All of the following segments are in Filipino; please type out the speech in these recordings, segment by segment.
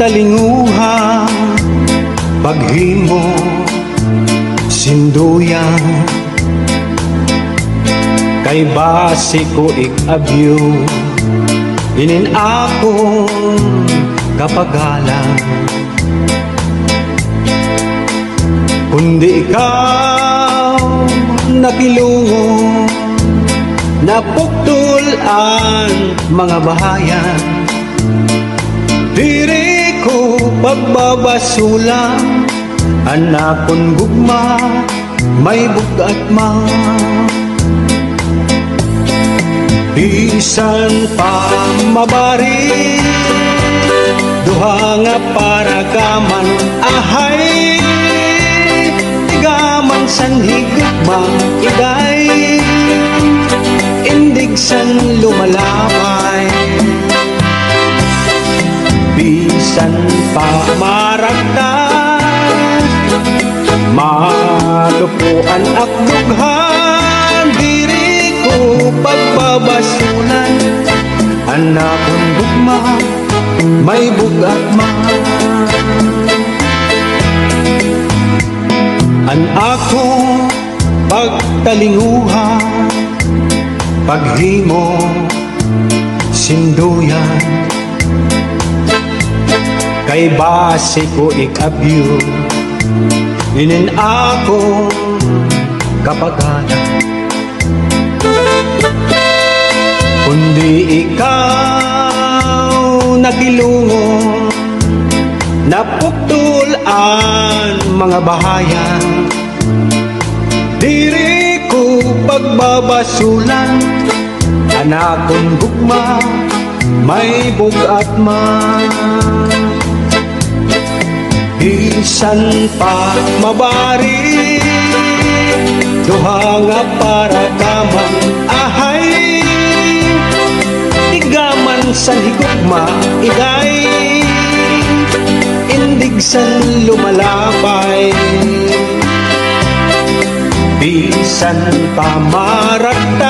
pagtalinguha, paghimo, sinduyan, kay base ko ikabyo, inin akong kapagalan. Kundi ikaw nakilungo, napuktol ang mga bahayan. Diri ko pagbabasulang, anakon gugma, may bugat ma. Bisan pa mabari, duha nga paragaman, ahay, tigaman san higugma, igay, indig san lumalabay. Bisan pa maragtas, malupuan ak dughan, diri ko pagbabasulan, anakon gugma, may bugat ma. An ako pagtalinguha, paghimo, sinduyan, kay base ko ikabyo, inin ako kapagalan. Kundi ikaw nakilungo, napuktol ang mga bahayan. Diri ko pagbabasulan, anakon gugma, may bugat man. Bisan pa mabari, duha nga paragaman, ahay, tigaman sa higugma, igay, indig san lumalabay. Bisan pa maragtas,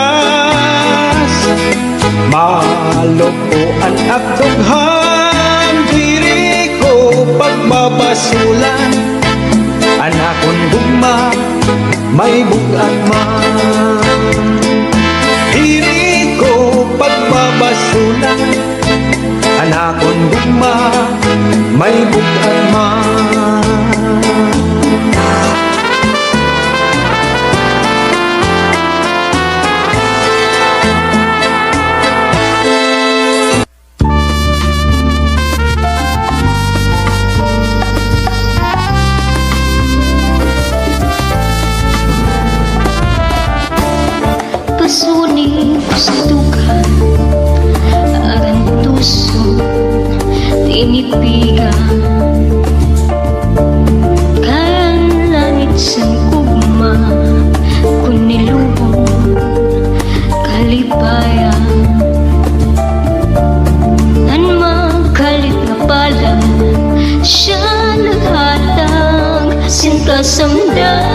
malupuan at dughan, diri ko pagbabasulan, anakon gugma, may bugat man. Diri ko pagbabasulan, anakon gugma, may bugat man. Pasuning sa dughan, aran tuso, tinipigan, kan langit sang gugma, kun niluhon, kalipayan. Nan magkalit na pala, siya naghatag, sinkasamdan,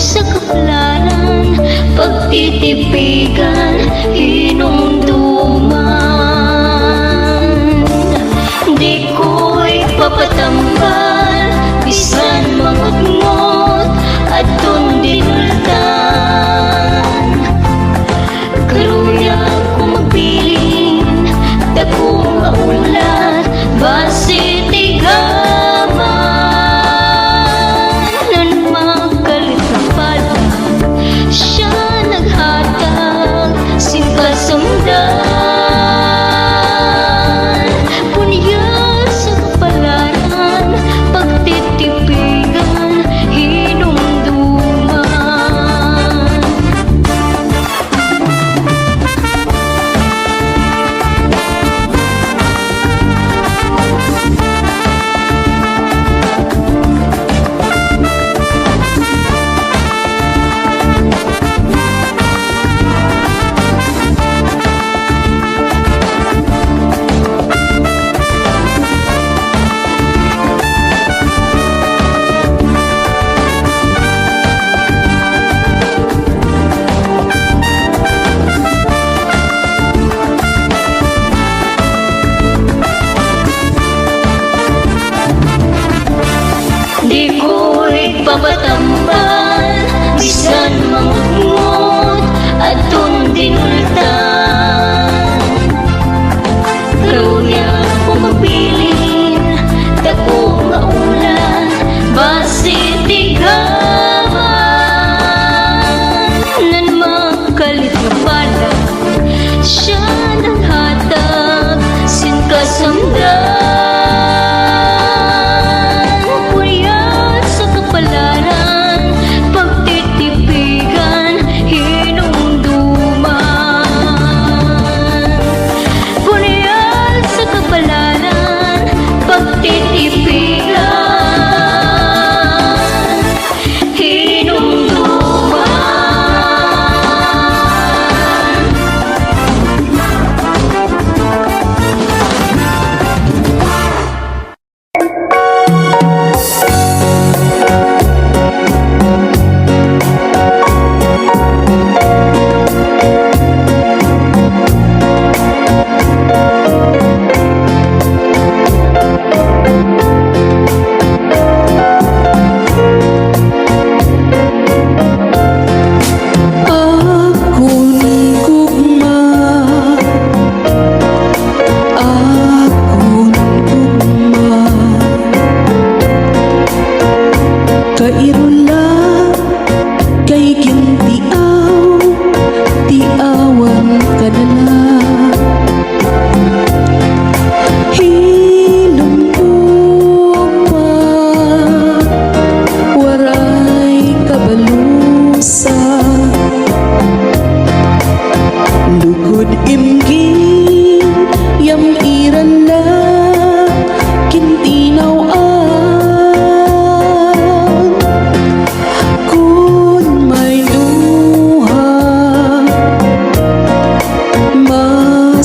sa kaplanan, pagtitipigan, hinumduman. Di ko'y papatambal, bisan mangot-ngot at tundinultan. Karuya kung magpiling, dagong maulat, base tigaman. Siya naghatag, singkasamdan,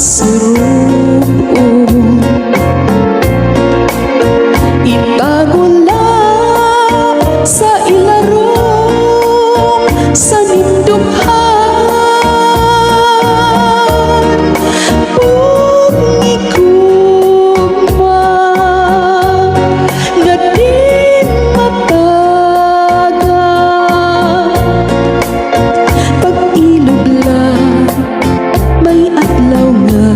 masuroon. Itago lang sa ilarong sa nindunghan. Pumikuma nga di matagal. Pag-ilog lang may adlaw nga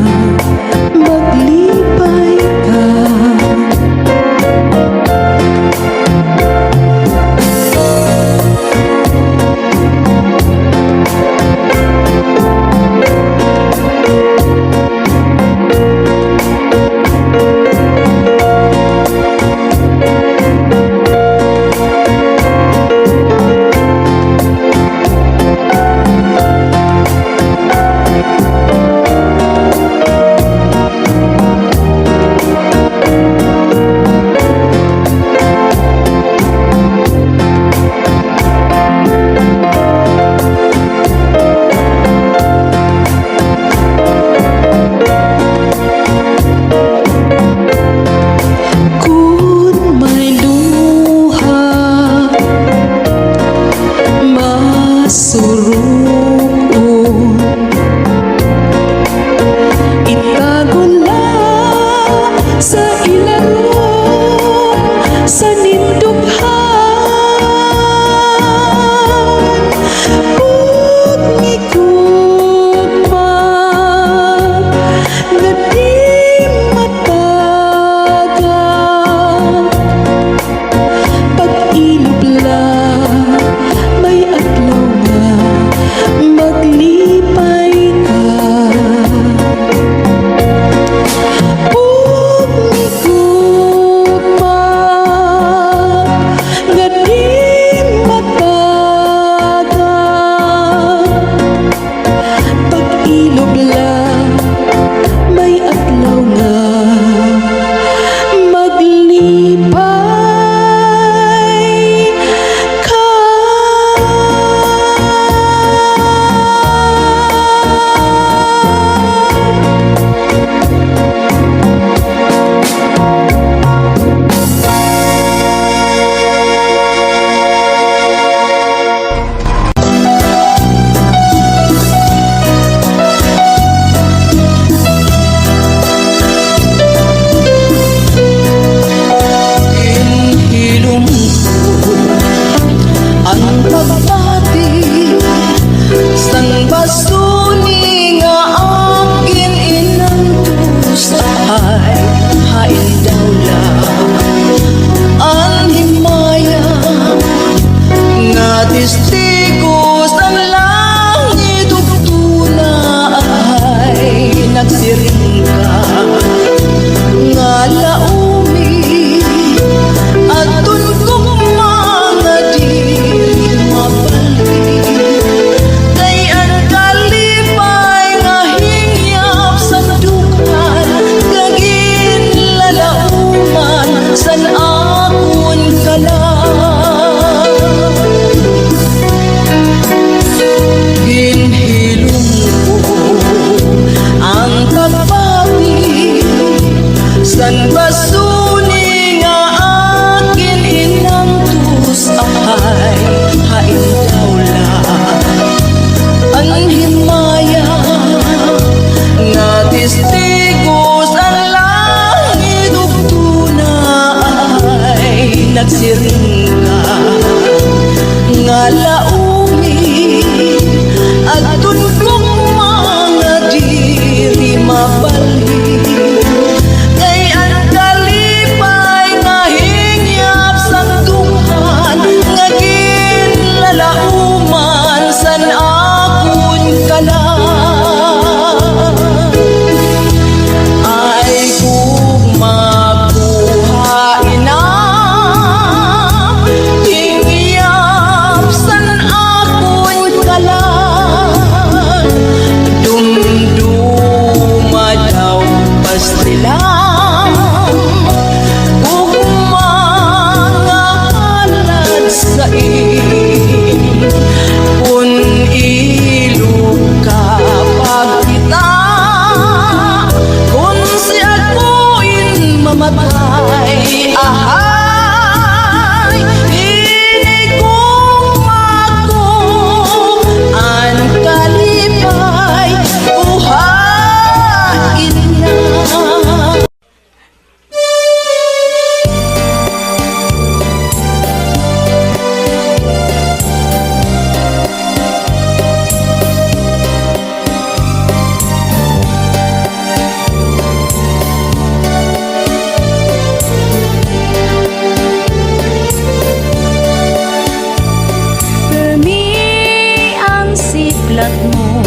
siplat mo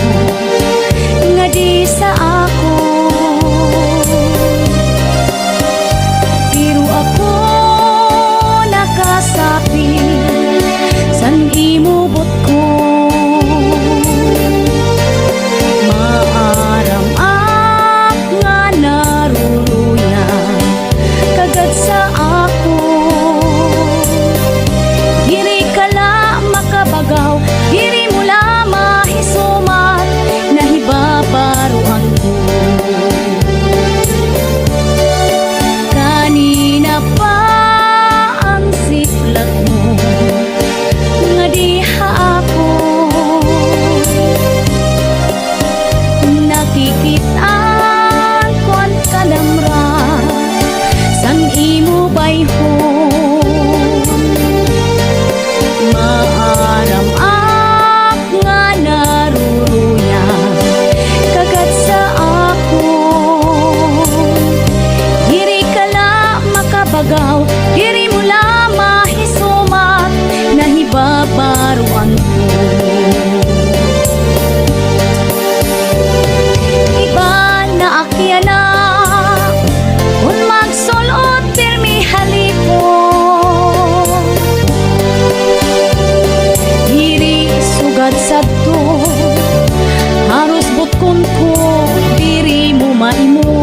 nga di sa ako. Pero ako nakasapit san imubot ko. Maaram ak nga naruruyan kagad sa ako. Diri kala makabagaw, diri mula mahisumat, nahibabaruan ko. Kanina pa ang siplat mo nga diha ako. Nakikitaan kon kadamra sang imo bayhon. Maaram ak nga naruruyan kagad sa ako. Diri kala makabagaw, diri mula mahisumat, nahibabaruan ko. Iba na akyana kung magsulot pirmi halipon. Diri sugad sadto haros butkon ko, diri mo maimo.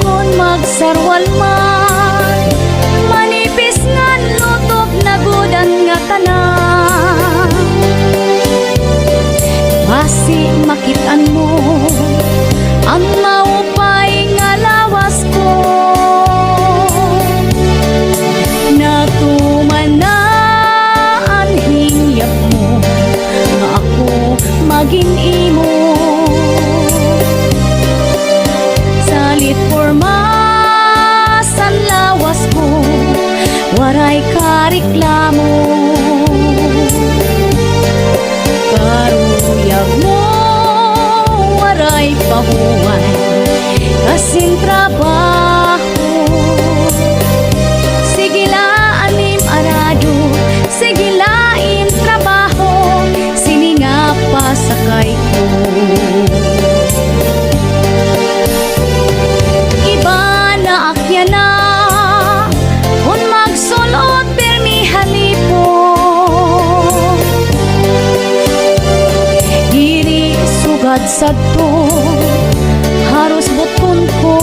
Kung magsarwal man manipis nga lutok na gudan nga tanan. Basi makitaan mo ang maupay nga lawas ko. Natuman na ang hingyap mo nga ako maging imo. Salit porma sa lawas ko, waray kareklamo. Karuyag mo, waray pahuway, kasing trabaho. Sige anim arado, sige lain trabaho, sininga pa sakay ko. Iba na akyana kung magsulot pirmi halipon. Diri sugad sadto haros butkon ko,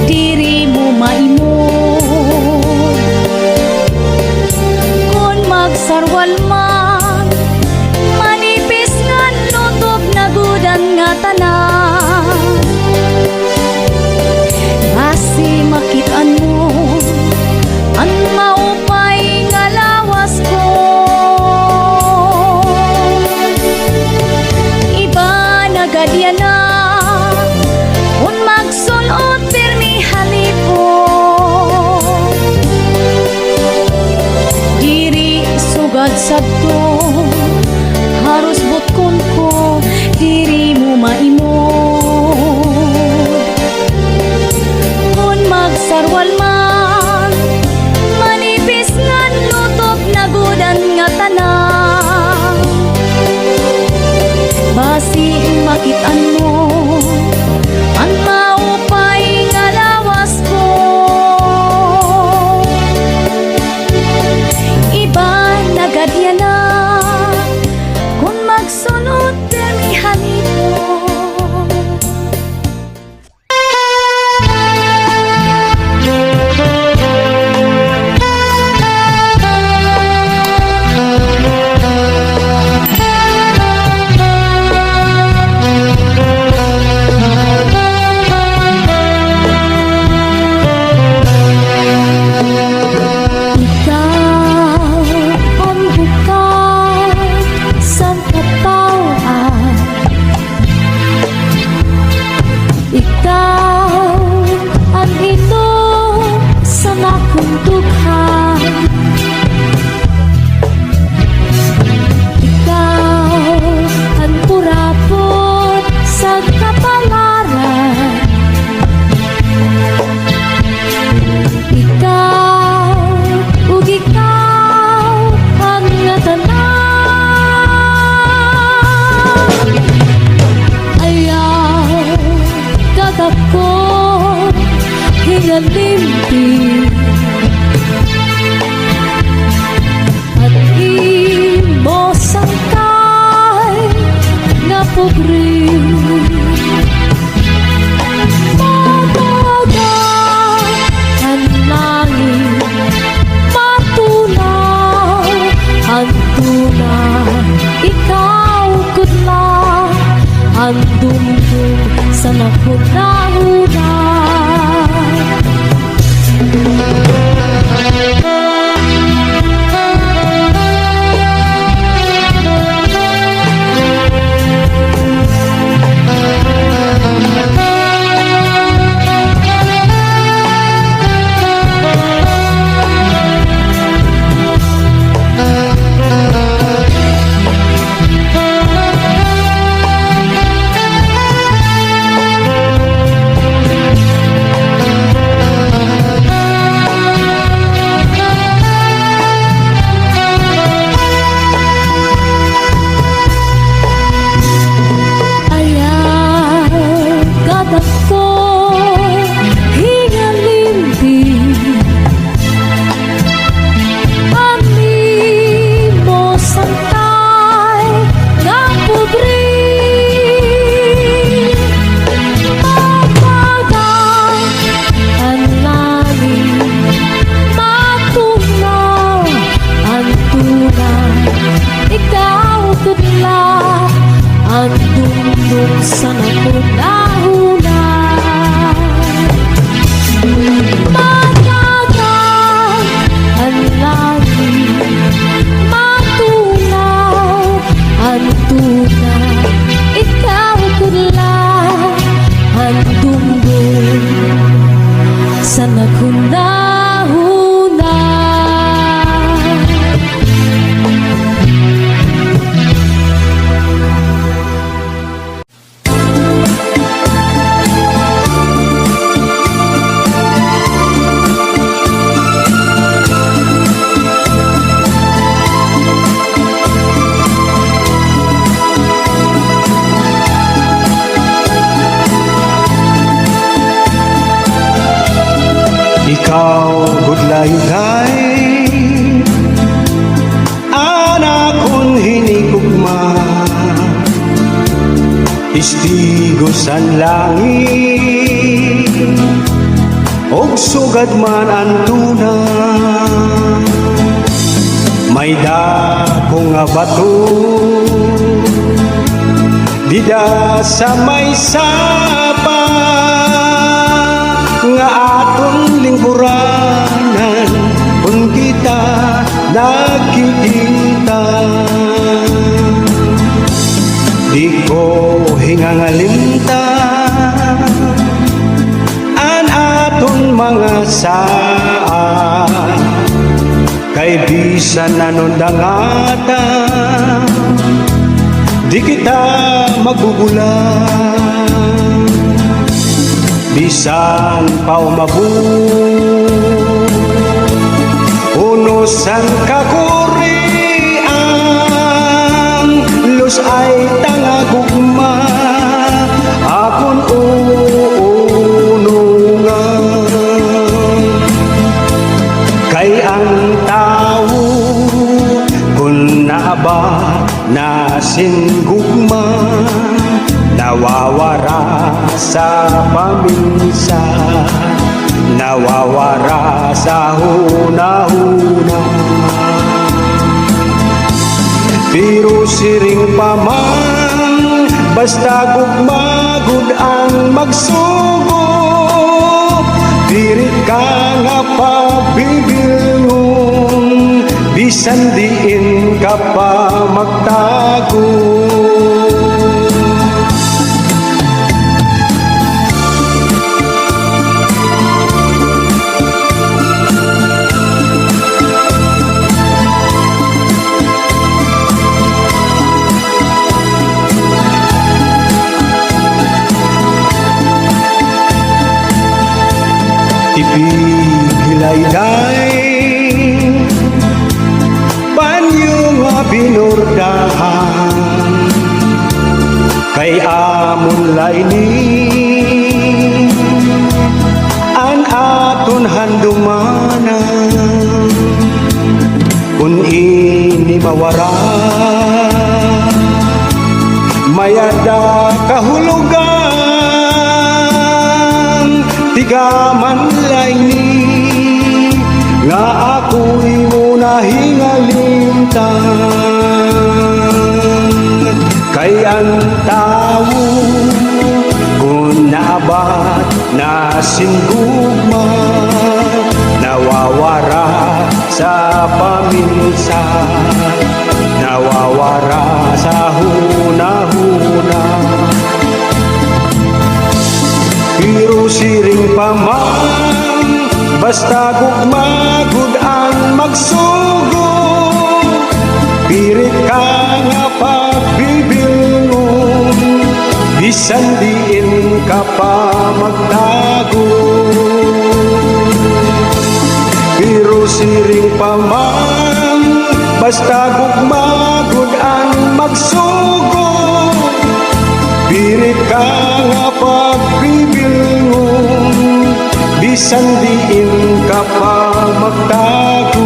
diri mo maimo. Kung magsarwal man manipis nga lutok na gudan nga tanan. Basi makitaan mo ang maupay nga lawas ko. Iba na gadyan na kung magsulot pirmi halipon. Diri sugad sadto haros butkon ko, diri mo maimo. Kung magsarwal man manipis nga lutok na gudan nga tanan. Basi makitaan mo ang maupay nga lawas ko. Iba na gadyan na kung magsunod pirmi halipon. na, ikaw kutla ang dumdum sa nakunahuna. Sa nakunahuna, matagal ang langit, matunaw ang tuna, ikaw kunla ang dumdum sa nakunahuna. Ikaw, gudlay-lay, anak kong hinigugma, istigo sa langit, og sugad man ang tuna. May dako nga bato, dida sa may sapa, nga atong lingkuranan kung kita nakikita. Di ko hingangalinta an atong mga saan, kay bisan nanondangata di kita magugulan. Bisan pa umabot unos ang kakurian, los ay tangagugma akon uunungan. Kay ang tao kung naaba na singgugma, nawawara sa paminsan, nawawara sa huna-huna. Pero siring pa man, basta gugmagod ang magsugo, diri ka nga pabibilong, bisan diin ka pa magtago. Ipigilay-lay banyo nga binurdahan, kay amon layni an aton handumanan. Kung ini mawara mayada kahulugan, tigaman layni nga ako'y muna hingalintang. ang tao kung naabat na singgugma, nawawara sa paminsan, nawawara sa huna-huna. Pero siring pa man, basta gugmagod ang magsugo, pirit ka nga pagbibilngon, bisan diin ka pa magtago. Pero siring pa man, basta gugmagod ang magsugo, pirit ka nga pagbibilngon, bisan diin ka pa magtago.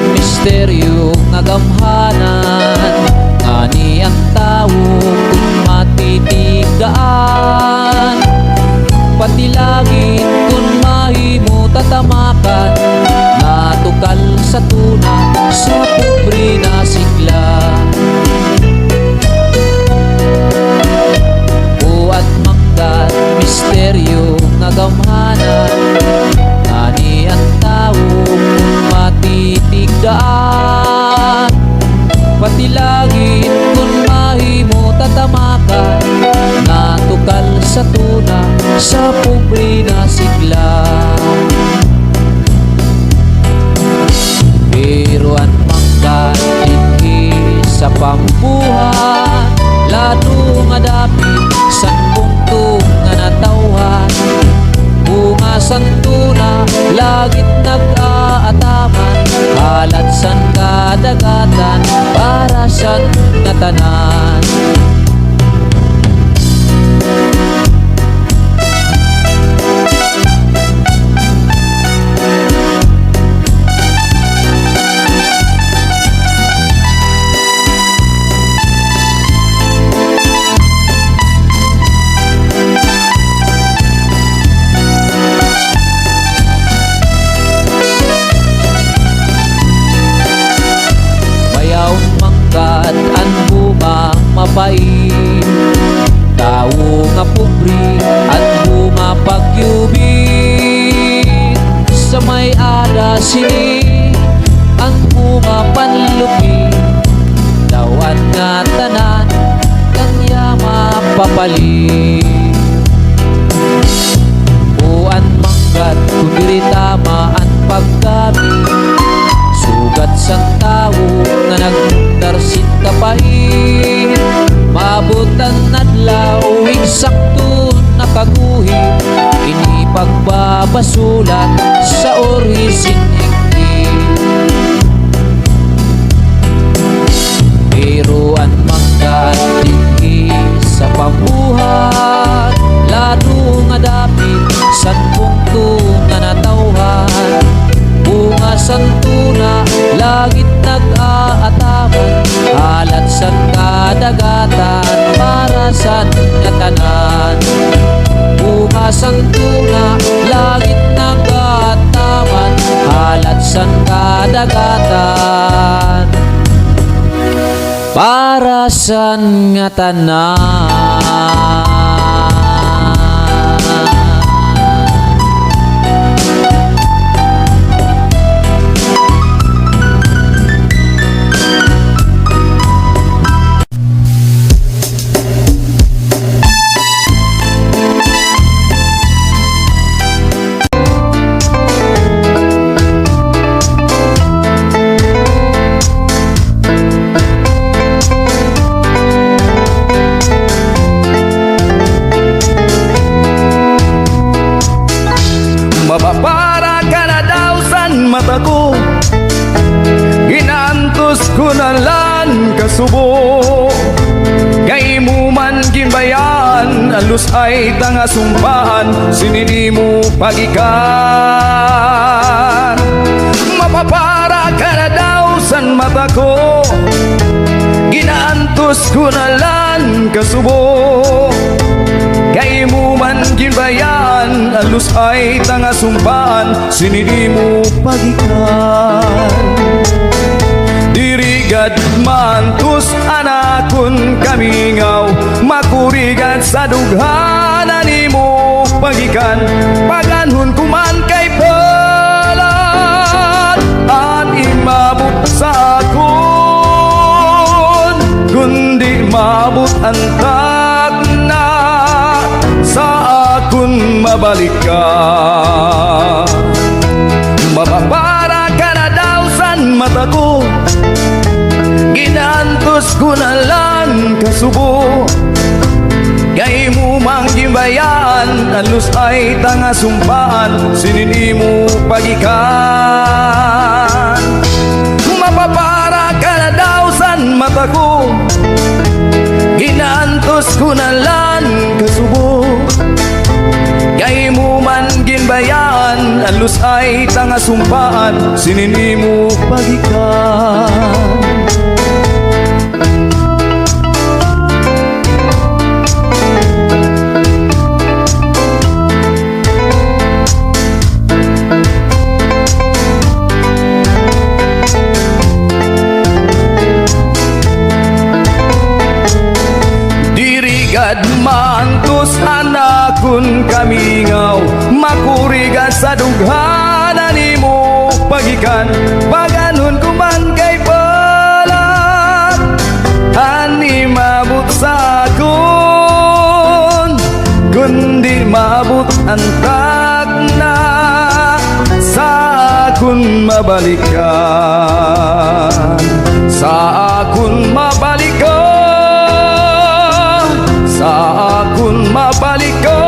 Misteryo nga gamhanan, ani ang tao kung matitigaan, pati langit kung mahimo tatamakan, natukal sa tuna sa pobre na sigla. Buwan manggat misteryo nga gamhanan, ani ang tao kung matitigaan, pati langit kung mahimo tatamakan, natukal sa tuna sa pobre na sigla. Pero ang manggat dinhi sa pambuhan, lalo nga dapit sa bungtong nga natawhan, bunga santuna lagit nag-aataman, halat san kadagatan para sa ngatanan. Ang bumang mapait, tao nga pobre at bumapagyubit, sa may ada sini ang bumapanlupi, dawan nga tanan kanya mapapalit. Buwan manggat kung diri tama ang paggamit, sugat sang tao nga nagdarsit kapahit, maabutan nadlaw eksakto nakaguhit, ini pagbabasulat sa orisin higit. Pero ang manggat dinhi sa pambuhat, lalo nga dapit sa bungtong nga natawhan, bunga santuna langit nag-aataman, halat sa kadagatan para sa ngatanan. Bunga santuna langit nag-aataman, halat sa kadagatan para sa ngatanan. alus ay tanga sumpaan, sinini mo pagikan. Mapapara ka na daw san mata ko, ginaantos ko na lan kasubo. Kay mo man ginbayan, alus ay tanga sumpaan, sinini mo pagikan. Dirigad mantus anakon kamingaw, makurigad sa dughanan nimo pagikan. Paganhon kuman kay pelat at imabot sa akon, kundi mabot ang tagna sa akon mabalik ka. Mapapara ka na daw san mata ko, ginantos ko na lang kasubo. Kay mo mang gimbayan, alus ay tanga sumpaan, sinini mo pagikan. Mapapara ka na daw san mata ko, ginantos ko na lang kasubo. Kay mo man ginbayan, alus ay tanga sumpaan, sinini mo pagikan. Dirigad mantus anakon kamingaw, makurigad sa dughanan nimo pagikan. Paganon kuman kay pelat, ani mabot sa akon, kundi mabot ang tagna sa akon mabalikan. Sa akon mabalikan, sa akon mabalikan.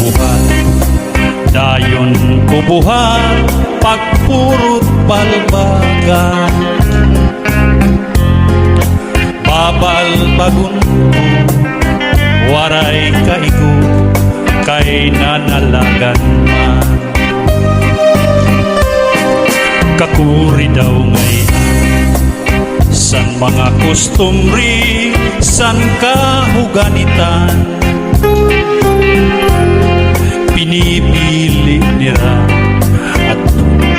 buhat dayon kubuhan pagpurot balbagan babal bagun waray kaigo kay nanalagan man kakuri daw ngayon san mga kustumri san kahuganitan pinipili nira at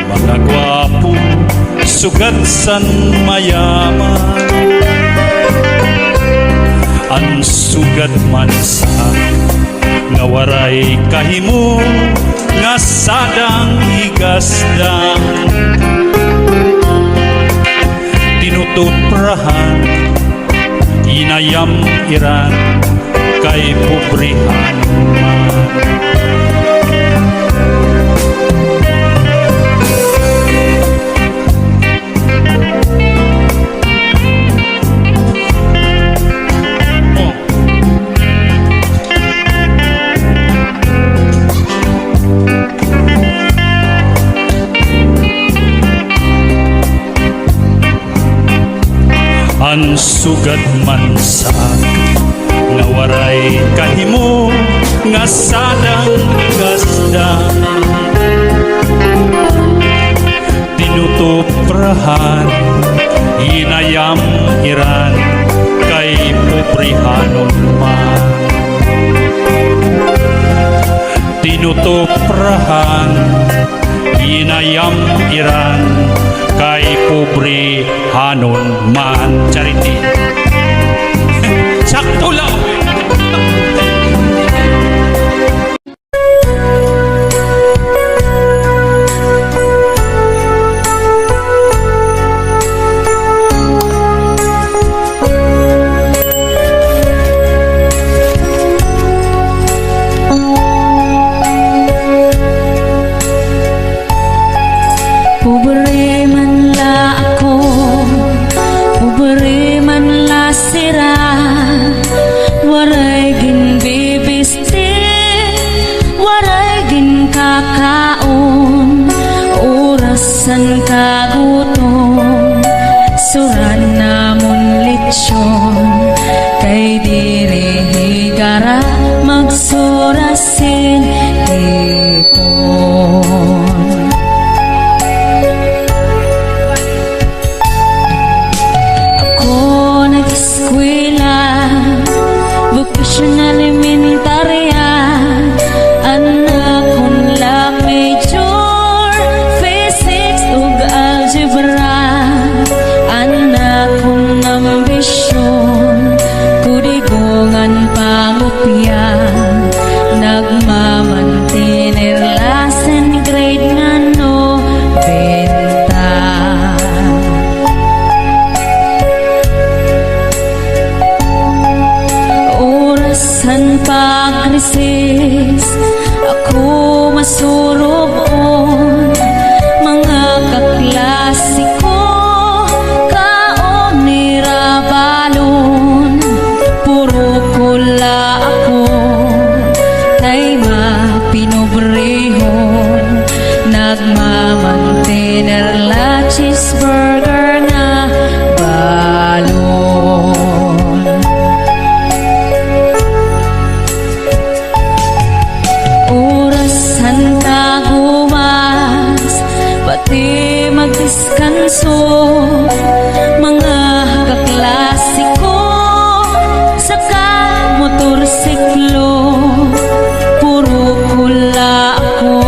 mga gwapo sugad san mayaman ang sugad man sa nga waray kahimo nga sadang higasdang tinutuprahan inayam iran kay pobrihan man ang sugad man sa nga waray kahimo nga sadang gasdang tinutuprahan inayam iran kay pobrihanon man tinutuprahan inayam iran kay pobre hanon man charity sakto lang Pobre man la ako, pobre man la sira, waray gin bibiste, waray gin kakaon, orasan kagutom, suran namon litsyon, kay diri higara magsurasin ipon. Vocational elementarya anak kong lang major physics ug algebra anak kong ambisyon kudigongan pangupya nagmamantinir lasen grade nga no benta. Orasan pag-resis ako masurogon mga kaklasiko kaon ni Rabalon puro kula ako kay mapinobrehon nagmamantener la cheeseburger na balon. Orasan tagumas pati magdiskanso mga kaklasiko saka motorsiklo puro kula ako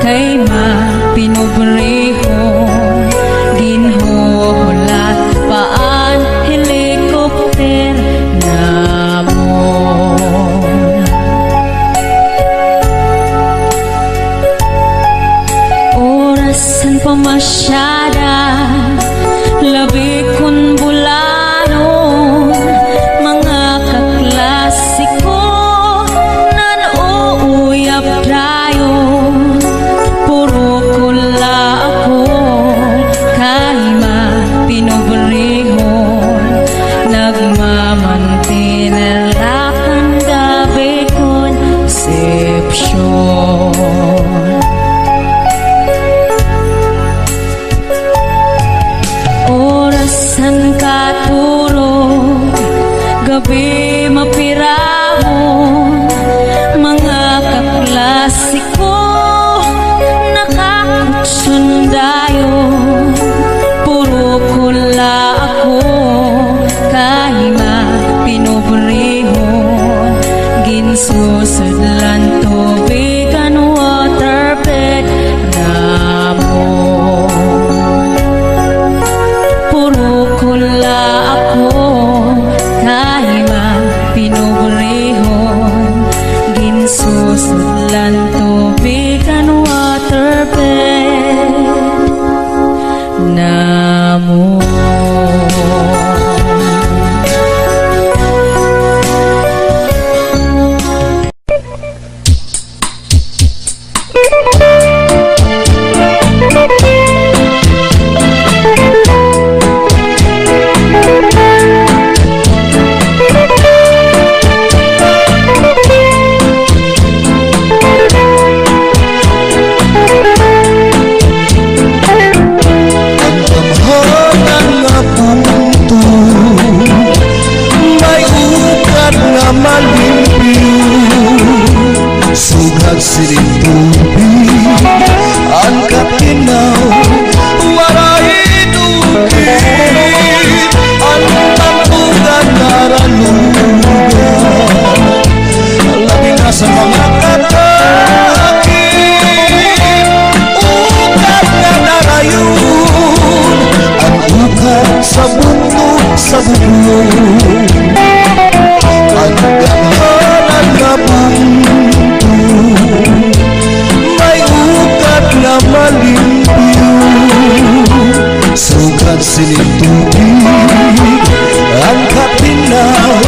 kay mapinobrehon ginhulat paan helikopter namon. Orasan pamasyada labi kun bulanon mga kaklasiko nan uuyap dayon puro kula ako kay mapinobrehon nagmamantinalakan gabi kun Sudlan tubig and waterbed namo. Puro kula ako kahima pinugrihon. Ginsusudlan tubig and waterbed namo. Tamhanan nga punto, may ukat nga malimpiw, sugat sining tubig, ang katinaw, marahin ukit, ang tampugan nga ralugan, labi nga sa mga katakit, ukat nga narayon, ang ukat sa bunto sa bubong, ang ganahan nga bunto, may ukat nga malimpiw, sugat sining tubig, ang katinaw,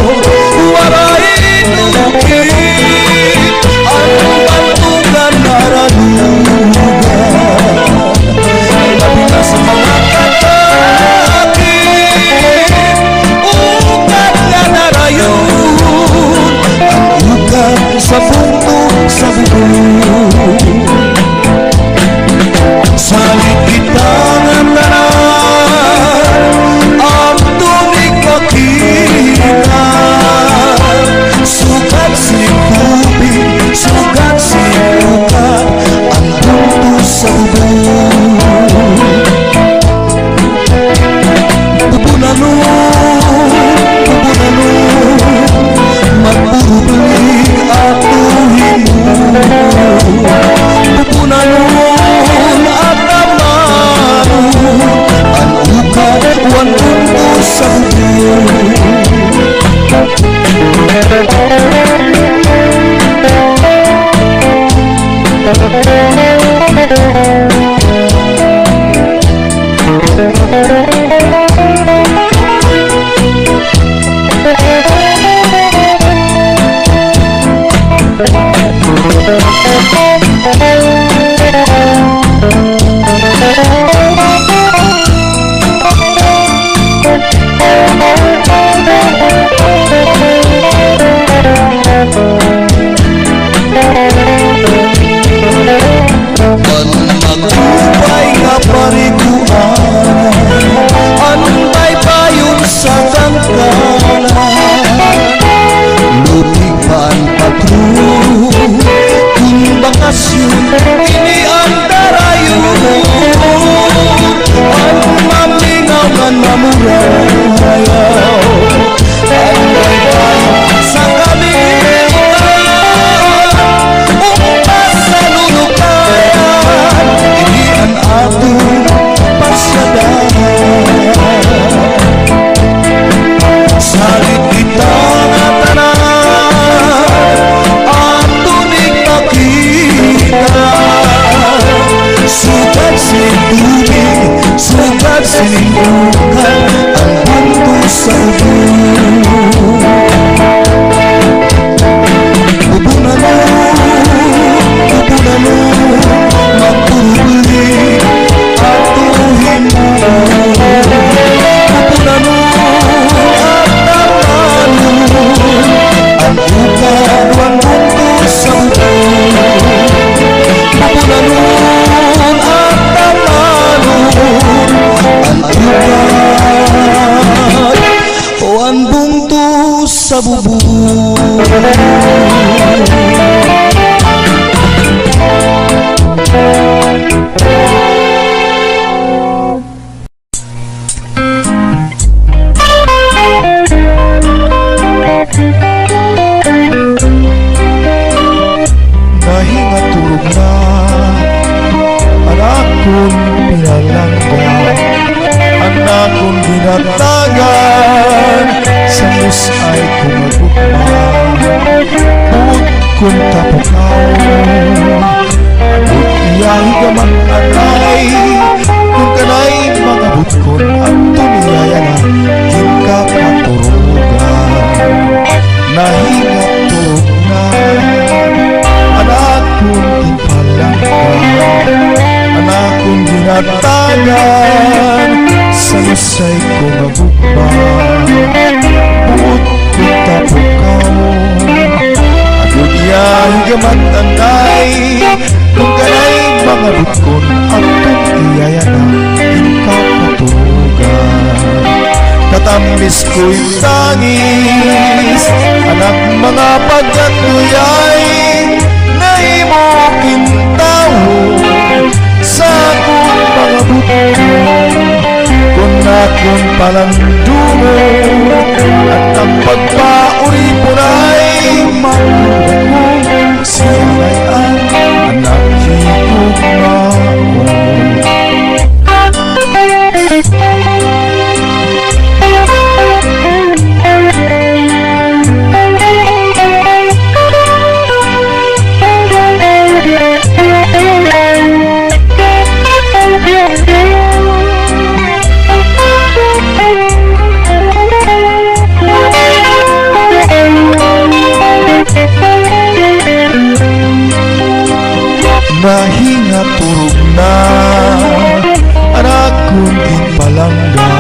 warain ukit, ang bantugan na ralugan, labi na sa mga katakit, ukat nga narayon, ang ukat sa bunto sa bubong. Salit kita nga tanan, ang tunig makita, sugat sining tubig, sugat sining ukat, ang bunto sa bubong. Magpupuli at tuhin mo, pupunanon at tamanon, ang ukat wan bunto sa bubong. Magtubay nga pariguan, anbay payon sa tangkalan, lupig pa ang patrol, kung bakasyon ini ang darayon, ang mamingaw nga namurayaw, anbay payon sa kalimutan, umpas sa lulukan, ini ang atong pasyadan. Salit kita nga tanan, ang tunig makita, sugat sining tubig, sugat sining ukat, ang bunto sa bubong. Bubunanon, magpupuli at tuhin mo, bubunanon at tamanon, ang ukat wan bunto sa bubong. Bubunanon at tamanon, ang ukat Abot iyang gamang anay kung kanay mga butkon ang tuniyaya na kinkapaturugan. Nahingat turog na anak kong ipalanggan, anak kong ginatagan sa lusay ko nga bugma. Buot kong tapukaw agud iyang gamat anay kung kanay mga butkon ang iyaya na kinkapaturugan. Katamis ko'y tangis anak mga pagkatuyay na imo kintaho sa akong mga butkon. Kung akong palandungo at ang pagpauri po na'y mamulat ko siya ay ang anak higugma ko. Nahinga turog na anak kong ginpalangga,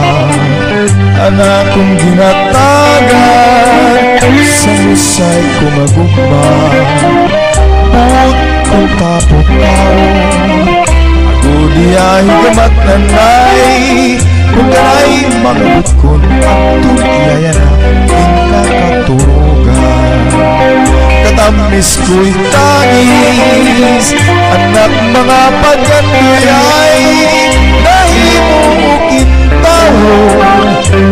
anak kong ginatagan sa lusay ko magugma. Buot kong tapukaw agud iyang gamat nanay kung kanay mga butkon ang tuniyaya na kinkakaturugan. Katamis ko'y tangis anak mga pagkatuyay na imo kintaho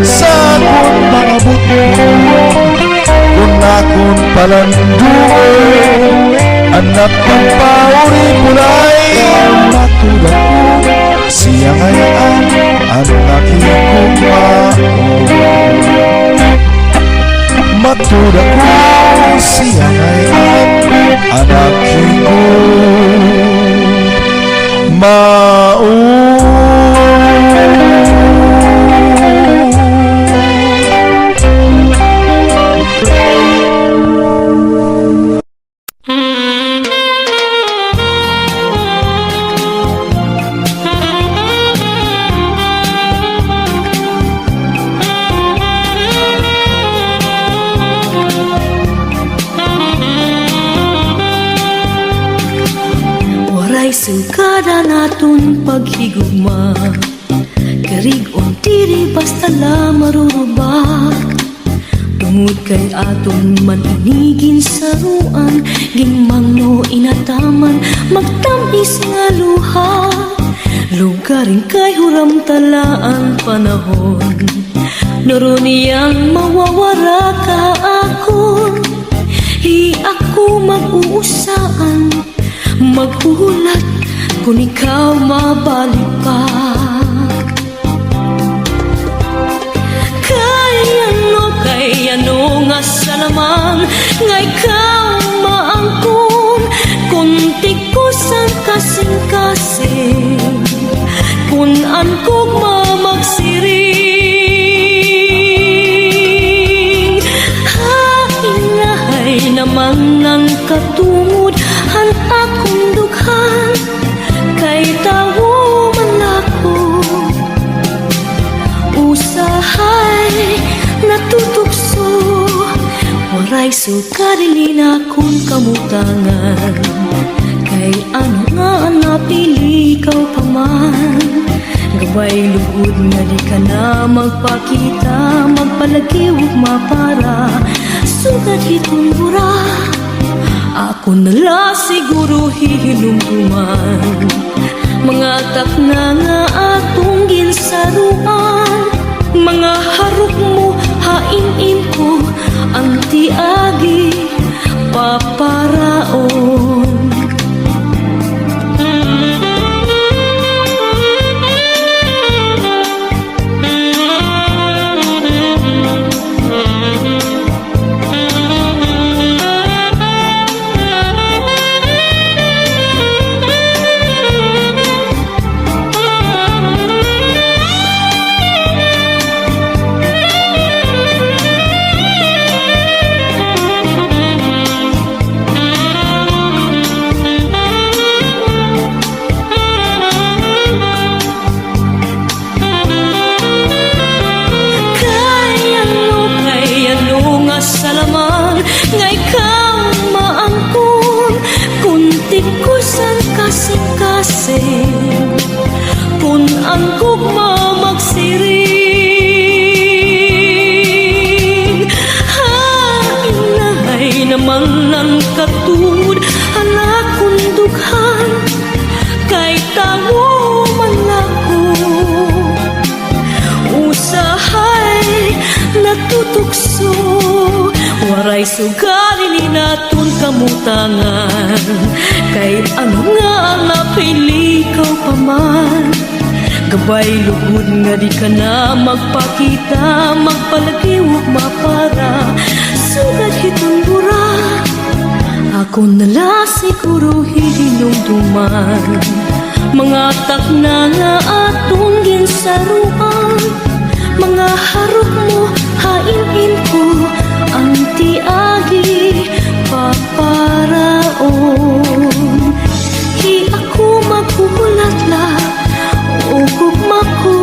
sa akong mga butkon. Kung akong palandungo anak ng pauri ko na'y matulad ko siya ay ang anak higugmaon. Matulad ko siya ay ang anak Sugada naton paghigugma, karigon diri basta la marurubak. Tungod kay aton maninigin sa ruan, gingmangno inataman magtamis nga luha. Lugarin kay huram talaan panahon, naro niyang mawawara ka akon. Hi ako mag-uusaan, maghuhulat kung ikaw mabalik pa. Kay ano nga salamang nga ikaw maangkon, kung tikusan kasing-kasing, kung ankog mamagsiring. Hainahay naman ng katungod han akong dughan, kay tawo man ako usahay natutokso. Waray sukarilin akong kamutangan, kay ano nga napili ikaw pa man. Gabay lugod nga di ka na magpakita, magpalagi ug mapara, sugat hitong bura. Ako nala siguro hihinumduman, mga takna nga atong ginsaruan. Mga harok mo hain-in ko ang tiagi paparaon. kasing-kasing kung ang gugma magsiring. Inay naman ng katud ala kung dughan kay tawo man ako. Usahay natutukso waray sugali ni naton kamutangan kay ano nga napili ko pa man. Gabay lugod nga di ka na magpakita, magpalagi ug mapara sugad hitong bura. Ako nala siguro hinumduman mga takna nga atong ginsaruan. Mga harap mo hain ko ang tiagi paparaon. Di ako maghuhulatla o gugma ko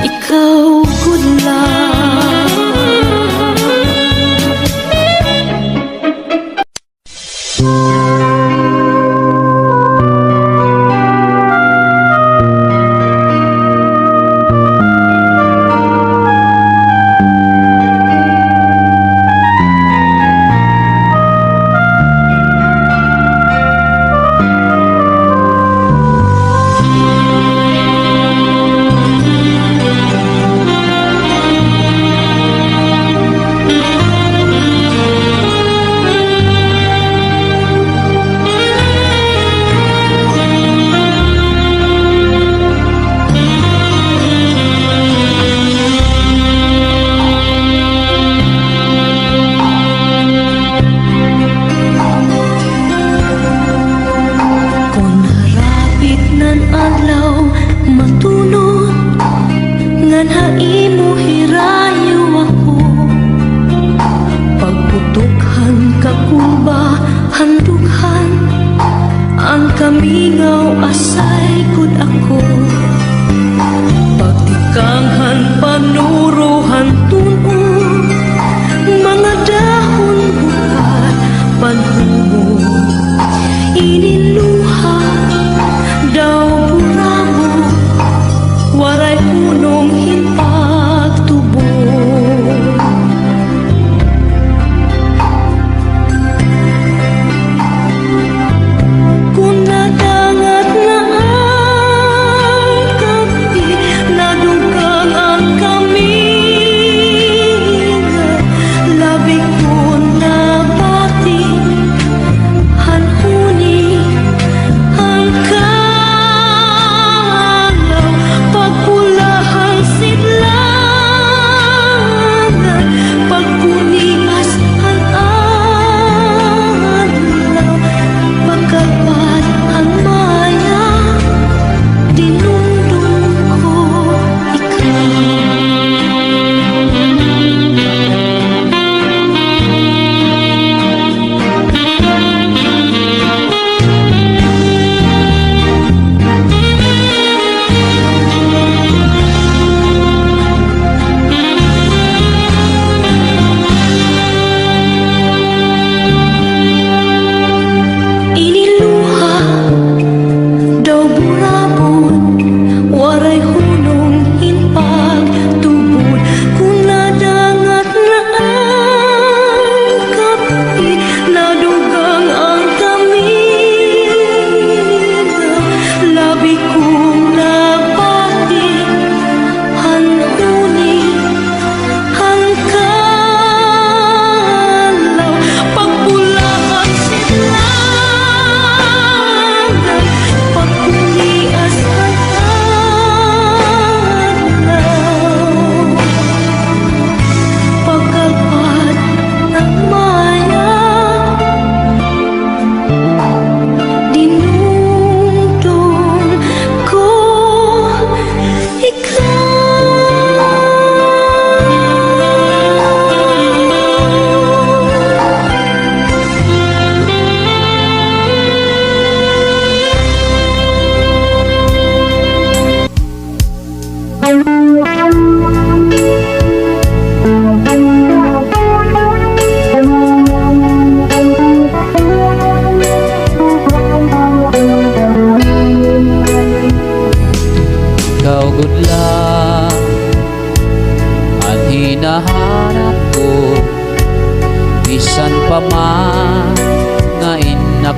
ikaw gudla.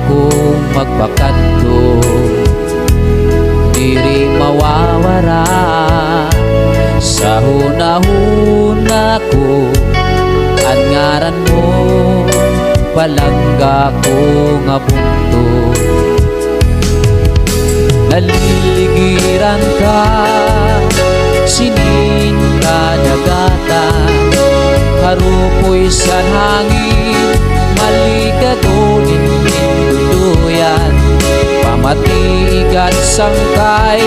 akong magpakadto, diri mawawara sa hunahuna ko. Ang ngaran mo palangga ko nga bunto, naliligiran ka sinin kadagatan, harupoy sa hangin malikadolin pinduduyan, pamatigat sangkay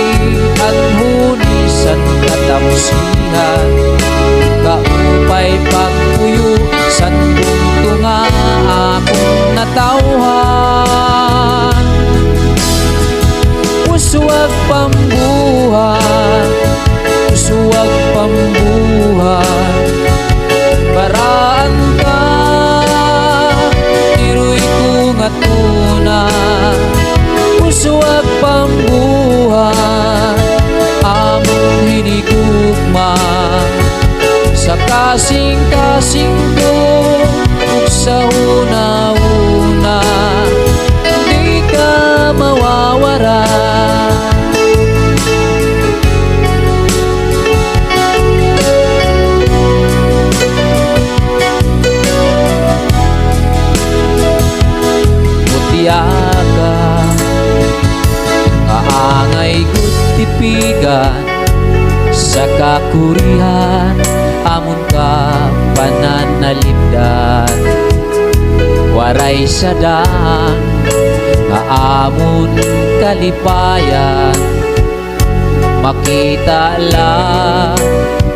ang hunisan katapsihan, kaupay pagpuyo san bunto nga akong natawhan. Uswag pambuhan, uswag pambuhan, baraan ka tiroy ko nga tuna. Uswag pambuhan, among hinigugma sa kasing-kasing ko, ug sa una-una di ka mawawara. Mutiaka kaangay gutipigan sa kakurihan, amon ka pananalipdan, waray sadang kaamon kalipayan, makita lang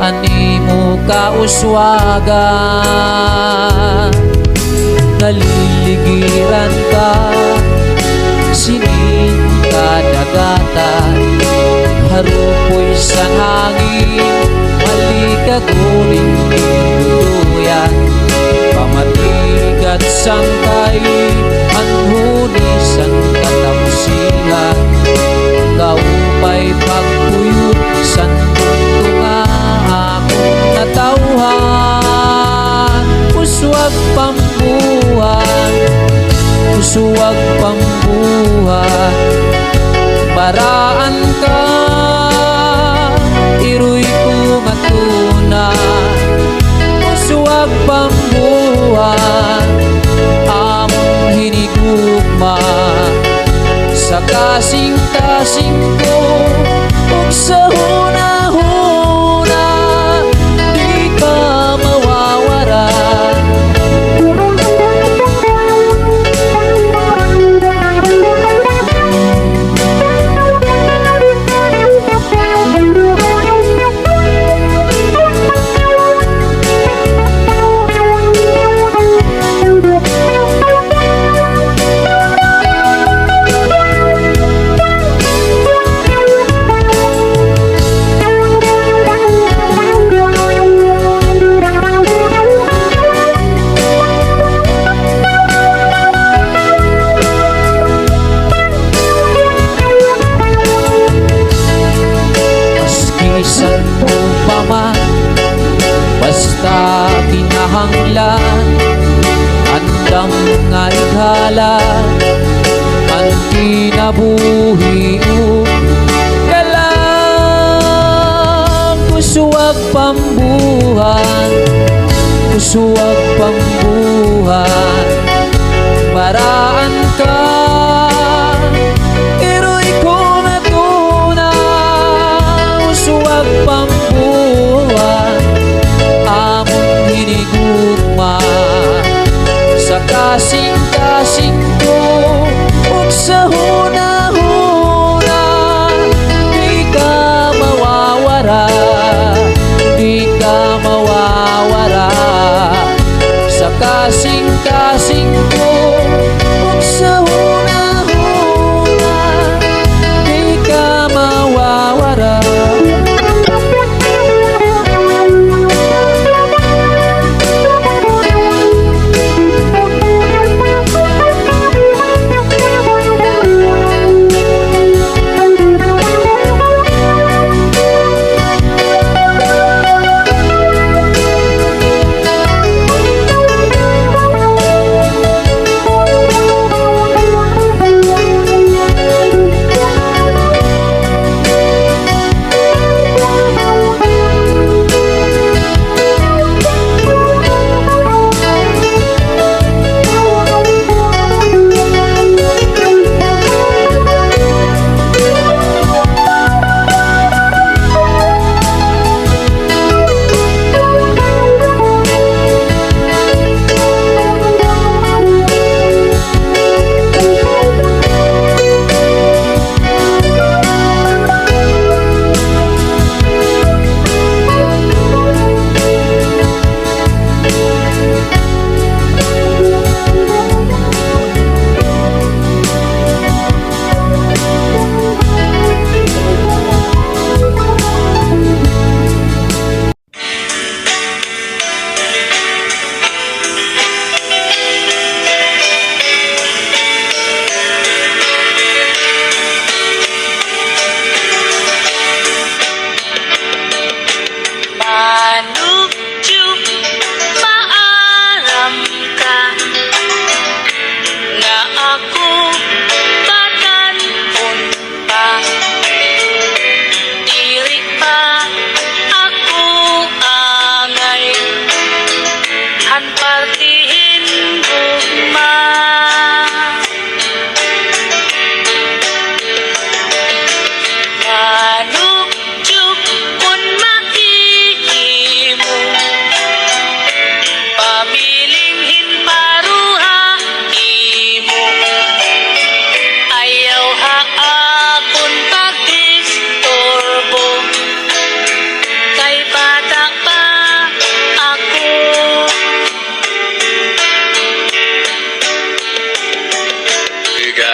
animo kauswagan, naliligiran ka sinin kadagatan, harupoy sa hangin malikaguling pinduduyan, pamatigat sangkay ang hunisan katapsihan, kaupay pagpuyo san bunto nga akong natawhan. Uswag pambuhan, uswag pambuhan, baraan ka tiroy ko nga tuna. Uswag pambuhan, among hinigugma sa kasing-kasing ko, ug sa hunahuna di ka mawawara. Maskisan mo pa man, basta kinahanglan, andam nga ighalan ang kinabuhi mo. Kalang uswag pambuhan, uswag pambuhan, baraan ka tiroy ko nga tuna. Uswag pambuhan, among hinigugma sa kasing-kasing ko, ug sa hunahuna di ka mawawara, di ka mawawara sa kasing-kasing ko, ug sa hunahuna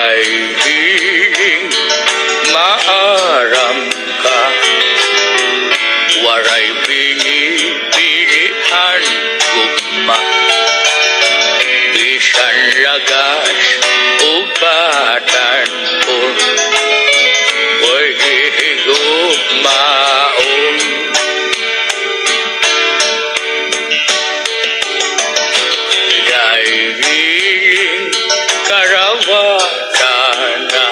Ijay hiling maaram ka, waray pili-pilihan gugma, bisan lagas ug batan ko, way higugmaon. Dahil karawatan na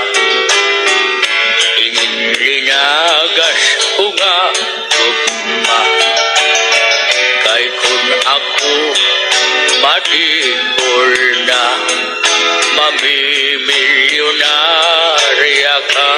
ingin linagas ko nga gugma, kay kung ako matigol na mamimilyonarya ka.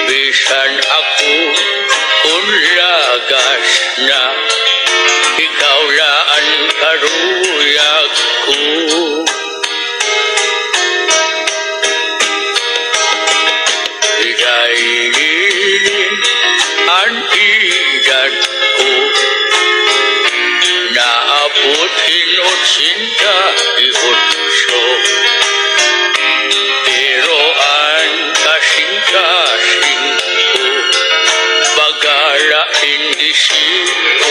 Bisan ako unlagas na, ikaw laan karuyag ko. Dahil ang edad ko, naabot hinotsinta iotso, pero ang kasing-kasing ko, bagala hindi siotso.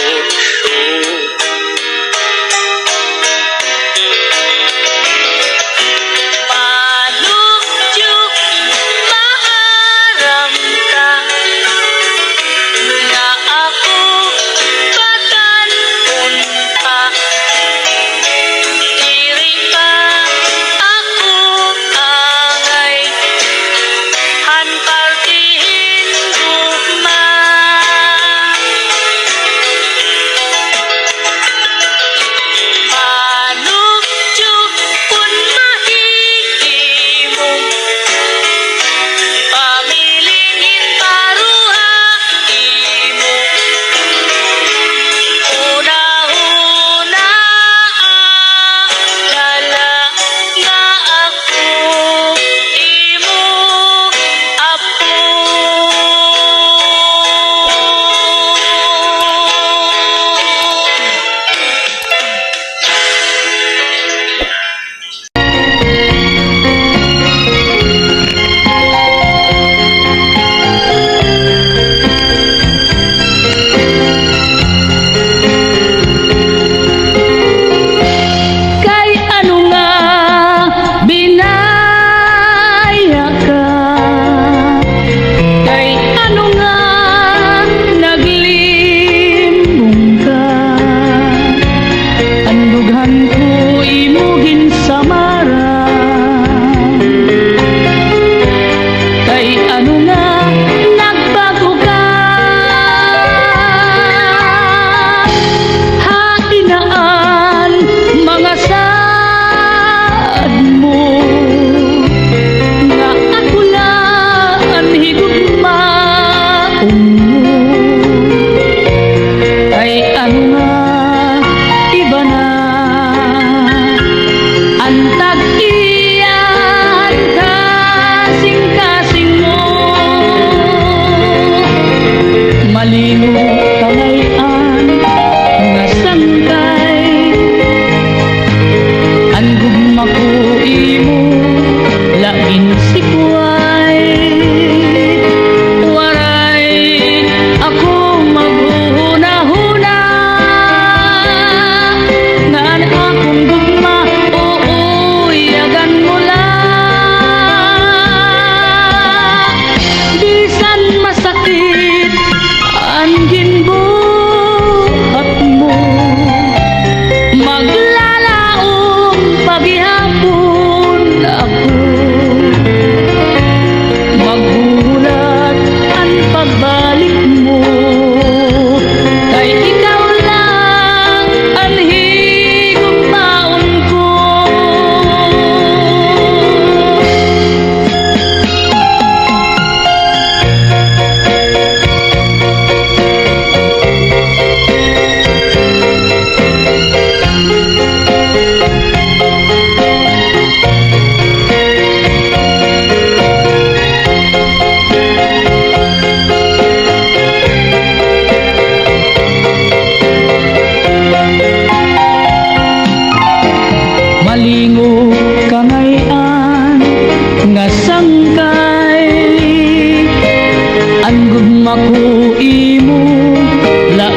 Waray ako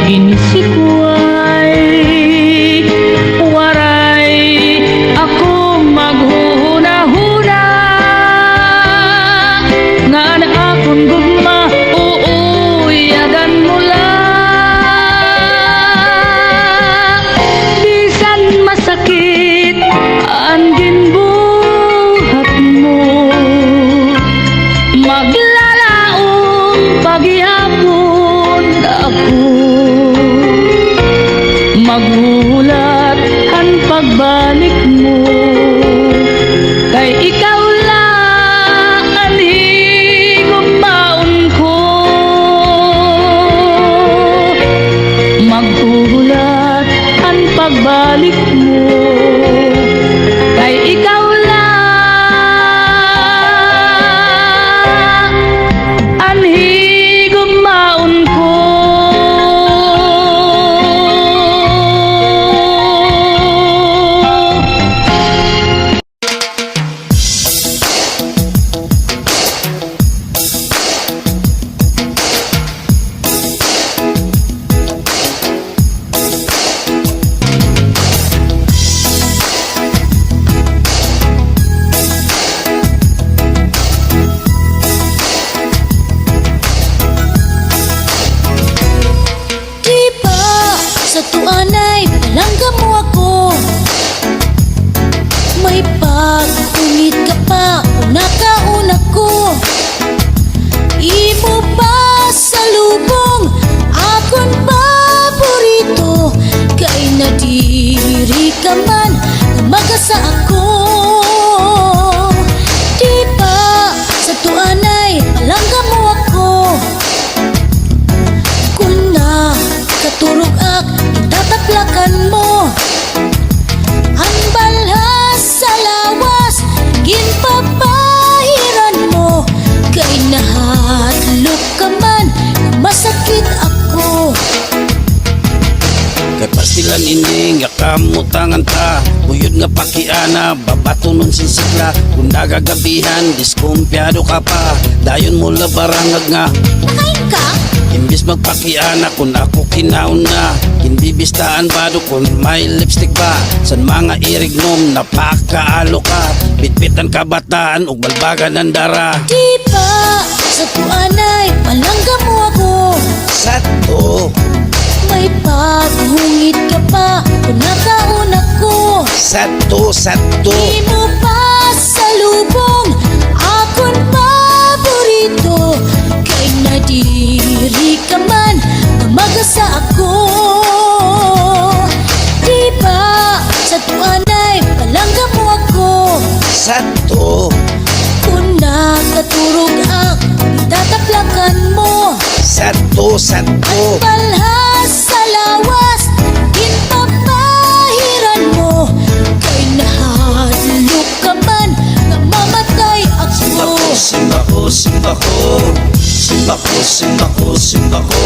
ginsikway waray ako maghuhuna-huna nga na akong gugma uuyagan mo lang bisan masakit ang ginbuhat mo maglalaong paghihapon ako maghulat ang pagbalik mo kay ikaw lang ang higugmaon ko maghulat ang pagbalik mo kay ikaw lang ang higugmaon ko. Di ba sa tuan ay palangga mo ako? May pag-umit ka pa o nakauna ko Imo pa sa lubong akong paborito Kay nadiri ka man na magasa ako Di ba sa tuan ay palangga mo ako? Kung na katurog ak itataplakan mo ang balhas sa lawas ginpapahiran mo kay nahatlok ka man masakit ako Kay pastilan ining yakamutangan ta Uyod nga pakiana, babatunon sinsigla Kung nagagabihan, diskumpyado ka pa Dayon mo labarangag nga Kain ka? Imbis magpakiana kung ako kinaon na Hindi bistaan ba do kung may lipstick ba San mga irignom napakaalo ka Bitbitan kabataan ug balbagan ng dara Di ba sa tuan ay palangga mo ako? Sato, May paghungit ka pa kung nakauna ko sato, sato Di mo pa sa lubong akong paborito Kay nadiri ka man na magasa ako Di ba sa tuan ay palangga mo ako Sato, Kung nakaturog ang itataplakan mo sato, sato Palhas sa lawas ginpapahiran mo Kay nahadlok ka man na mamatay ako Simba ko, simba ko Simba ko, simba ko, simba ko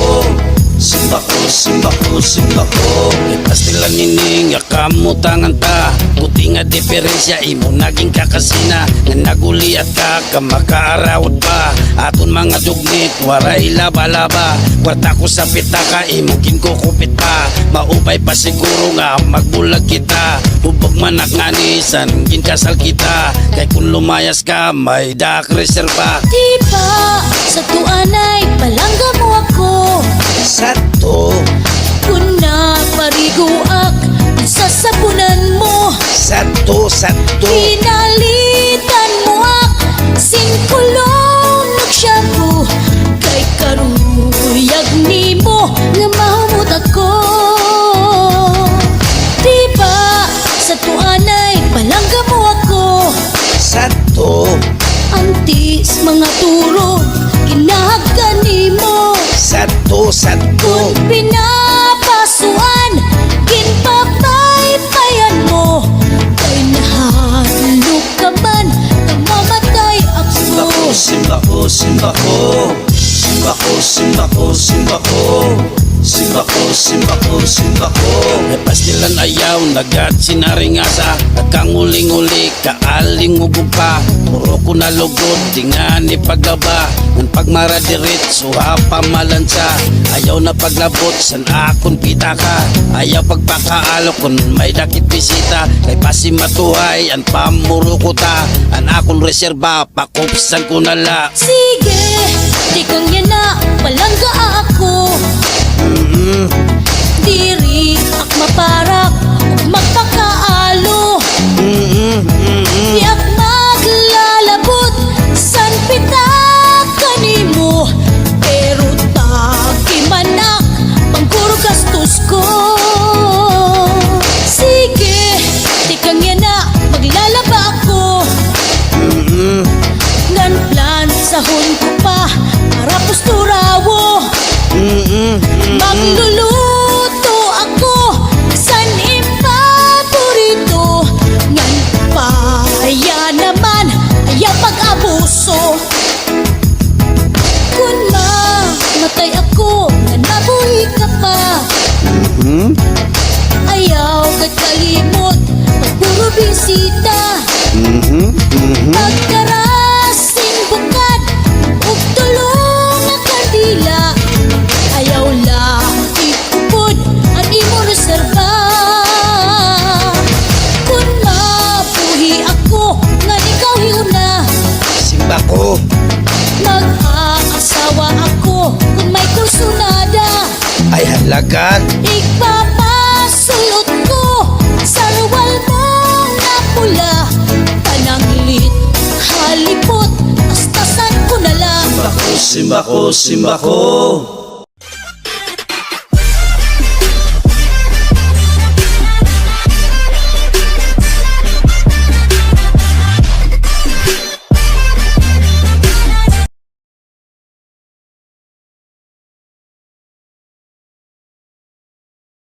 Simba ko, simba ko, simba ko Ipastilan nining yakamutangan ta Buti nga diferensya imo naging kakasina Nga naguliat ka kamakaarawat pa Aton mga dugnit waray laba-laba Kwarta ko sa pitaka imo kinkukupit pa Maupay pa siguro nga magbulag kita Hubog manak nga nisan ginkasal kita Kay kung lumayas ka may dak reserva Di ba sa tuan ay palangga mo ako Sato, Kung napariguak sa sabunan mo sato, sato Pinalitan mo ak singkulong nagsyapo Kay karuyag ni mo nga mahumot ako Di ba sa tuan ay palangga mo ako Sato, Antis mga turo kinahagkan ni mo sato, sato Kung pinapasuan ginpapaypayan mo Kay nahadlok ka man na mamatay ako Simba ko, simba ko Simba ko, simba ko, simba ko simba ko, simba ko, simba ko. May pastilan ayaw, nagat sinaringasa. Nagkanguling-uli, kaaling ugog pa. Puro ko nalugod, di nga ni paglaba. Nang pagmaradirit, suha pamalansa. Ayaw na paglabot, san akon pitaka. Ayaw pagpakaalo kung may dakit bisita. Kay pasimatuhay, an pamuro ko ta. An akon reserba, pakupsan ko nala. Sige, di kang yan na, palangga ako. Diri ak maparak, ug magpakaalo. Di ak maglalabot, san pita kanimo. Pero tagi manak, pangguro gastos ko. Sige, di kang yan na, maglalaba ako. Ngan plan sahon ko pa, para posturawo. Magluluto ako, san ipaborito. Ngan paya naman, ayaw pag-abuso. Kung mamatay ako, nga nabuhi ka pa. Ayaw kat kalimot, pagpuro bisita. Pagkarasing bukad, ug tulong nga kandila. Ayaw lang ikupod, ang imo reserva. Kung mabuhi ako, nga ikaw hiuna. Simba ko, Mag-aasawa ako, kung may kursunada. ay halagan. Ipapasulot ko sa ruwal mo na pula. Pananglit, halipot, tastasan ko na lang. Simba ko, simba ko, simba ko.